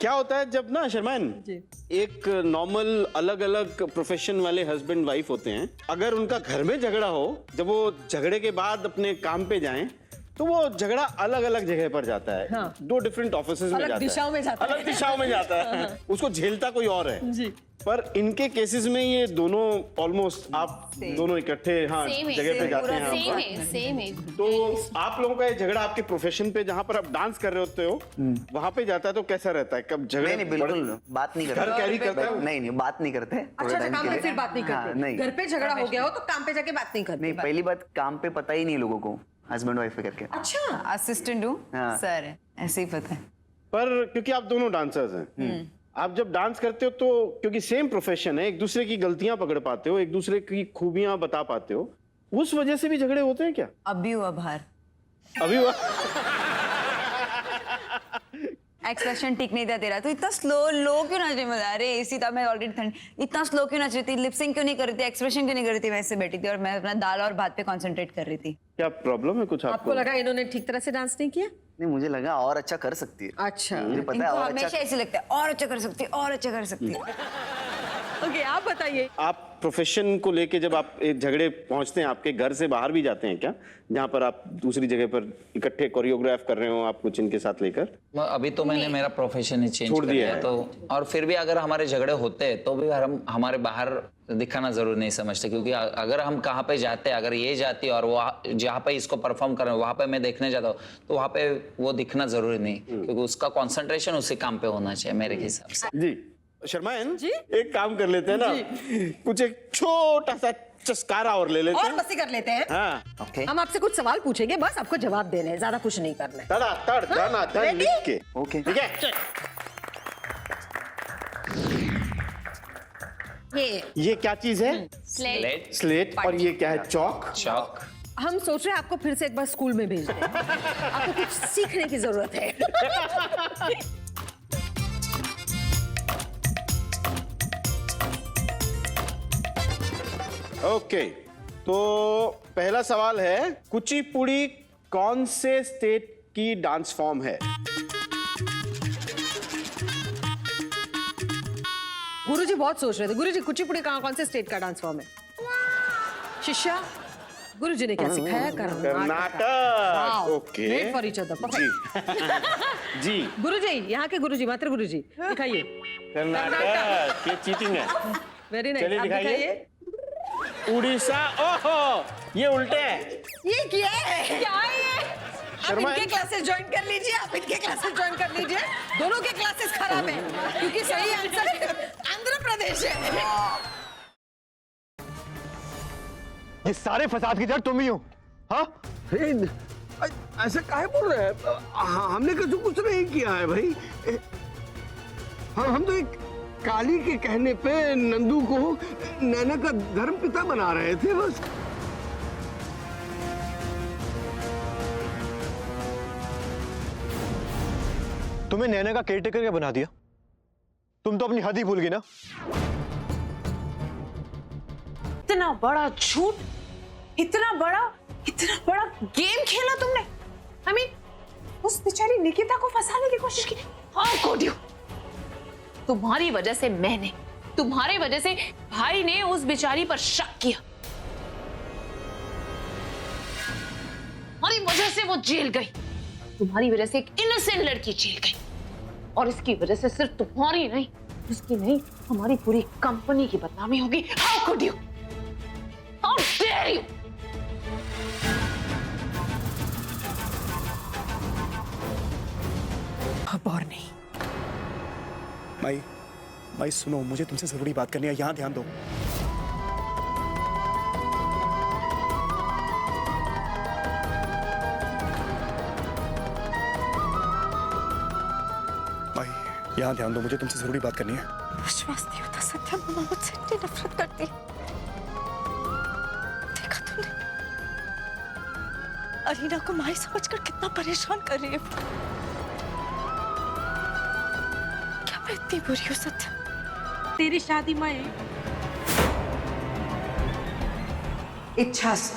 क्या होता है जब ना शर्मान एक नॉर्मल अलग अलग प्रोफेशन वाले हस्बैंड वाइफ होते हैं, अगर उनका घर में झगड़ा हो, जब वो झगड़े के बाद अपने काम पे जाएं तो वो झगड़ा अलग अलग जगह पर जाता है। हाँ। 2 डिफरेंट ऑफिसेज में जाता है, दिशाओं में जाता है, अलग दिशाओं में जाता है। उसको झेलता कोई और है जी। पर इनके केसेस में ये दोनों ऑलमोस्ट आप दोनों इकट्ठे हाँ जगह पे जाते हैं। सेम है। तो आप लोगों का ये झगड़ा आपके प्रोफेशन पे जहाँ पर आप डांस कर रहे होते हो वहाँ पे जाता है तो कैसा रहता है? कब झगड़े? नहीं बिल्कुल बात नहीं करते। घर कैरी करते हो? नहीं बात नहीं करते। अच्छा काम में फिर बात नहीं करते? घर पे झगड़ा हो गया हो तो काम पे जाके बात नहीं करते? नहीं, पहली बात काम पे पता ही नहीं लोगों को, हस्बैंड वाइफ करके। अच्छा असिस्टेंट हूँ सर, ऐसे ही पता है। पर क्योंकि आप दोनों डांसर्स हैं, आप जब डांस करते हो तो क्योंकि सेम प्रोफेशन है, एक दूसरे की गलतियां पकड़ पाते हो, एक दूसरे की खूबियां बता पाते हो, उस वजह से भी झगड़े होते हैं क्या? अब भी हुआ बाहर, अभी हुआ? एक्सप्रेशन ठीक नहीं था तेरा, तो इतना स्लो लो क्यों नाच रही? मजा अरे एसी था, मैं ऑलरेडी ठंड, इतना स्लो क्यों नाच रही थी? लिपसिंग क्यों नहीं कर रही थी? एक्सप्रेशन क्यों नहीं कर रही थी? मैं ऐसे बैठी थी और मैं अपना दाल और भात पे कंसंट्रेट कर रही थी। क्या प्रॉब्लम है कुछ आपको लगा इन्होंने ठीक तरह से डांस नहीं किया? नहीं, मुझे लगा और अच्छा कर सकती है। अच्छा मुझे पता है इनको और हमेशा अच्छा। ऐसे लगता है और अच्छा कर सकती है, और अच्छा कर सकती है। ओके आप बताइए, आप प्रोफेशन को लेके जब आप एक झगड़े पहुंचते हैं, आपके घर से बाहर भी जाते हैं क्या, जहां पर आप दूसरी जगह पर इकट्ठे कोरियोग्राफ कर रहे हो आप कुछ इनके साथ लेकर? अभी तो मैंने मेरा प्रोफेशन ही चेंज कर दिया है तो, और फिर भी अगर हमारे झगड़े होते हैं तो भी हम हमारे बाहर दिखाना जरूर नहीं समझते, क्योंकि अगर हम कहाँ पे जाते हैं, अगर ये जाती है और वो जहाँ पे इसको परफॉर्म कर रहे हैं वहाँ पे मैं देखने जाता हूँ तो वहाँ पे वो दिखना जरूरी नहीं, क्योंकि उसका कंसंट्रेशन उसी काम पे होना चाहिए मेरे हिसाब से। जी शर्मायन जी, एक काम कर लेते हैं ना, कुछ एक छोटा सा चस्कारा और ले लेते हैं और मस्ती कर लेते हैं। हाँ। ओके हम आपसे कुछ सवाल पूछेंगे, बस आपको जवाब देने हैं, ज्यादा कुछ नहीं करना है। तड़ा तड़ दाना दन लिख के। ओके ठीक है, ये क्या चीज है? स्लेट। और ये क्या है? चौक। चौक। हम सोच रहे हैं आपको फिर से एक बार स्कूल में भेज दें। आपको कुछ सीखने की जरूरत है। ओके, तो पहला सवाल है, कुचिपुड़ी कौन से स्टेट की डांस फॉर्म है? गुरुजी बहुत सोच रहे थे। गुरुजी कुचिपुड़ी कौन से स्टेट का डांस फॉर्म है? शिष्या, गुरुजी ने क्या सिखाया? Karnataka. Okay, made for each other. जी गुरुजी, यहाँ के गुरुजी, मात्र गुरुजी दिखाइए। कर्नाटक। ये चीटिंग है। वेरी नाइस, चलिए आप दिखाइए। उड़ीसा। ओहो, ये उल्टे है। ये क्या है? क्या है ये? आप शर्मा इनके क्लासेस ज्वाइन कर लीजिए, आप इनके क्लासेस ज्वाइन कर लीजिए। दोनों के क्लासेस खराब है, क्योंकि सही आंसर आंध्र प्रदेश है। ये सारे फसाद की जड़ तुम ही हो। हाँ, ऐसे काहे बोल रहे हैं? हमने कुछ नहीं किया है भाई। हम तो एक काली के कहने पे नंदू को नैना का धर्म पिता बना रहे थे बस। तुम्हें नैना का केयरटेकर क्या बना दिया? तुम तो अपनी हद ही भूल गई ना। इतना बड़ा झूठ, इतना बड़ा गेम खेला तुमने। I mean, उस बेचारी निकिता को फंसाने की कोशिश की। How could you? तुम्हारी वजह से मैंने, तुम्हारे वजह से भाई ने उस बेचारी पर शक किया। तुम्हारी वजह से वो जेल गई, तुम्हारी वजह से एक इनोसेंट लड़की जेल गई, और इसकी वजह से सिर्फ तुम्हारी नहीं, उसकी नहीं, हमारी पूरी कंपनी की बदनामी होगी। How could you? How dare you? अब और नहीं। भाई सुनो, मुझे तुमसे जरूरी बात करनी है, यहाँ ध्यान दो। भाई यहाँ ध्यान दो, मुझे तुमसे जरूरी बात करनी है। विश्वास नहीं होता सत्या, मम्मा मुझसे इतनी नफरत करती। देखा तुमने अरीना को माई समझकर कितना परेशान कर रही है। क्या मैं इतनी बुरी हूँ सत्या? तेरी शादी में इच्छा से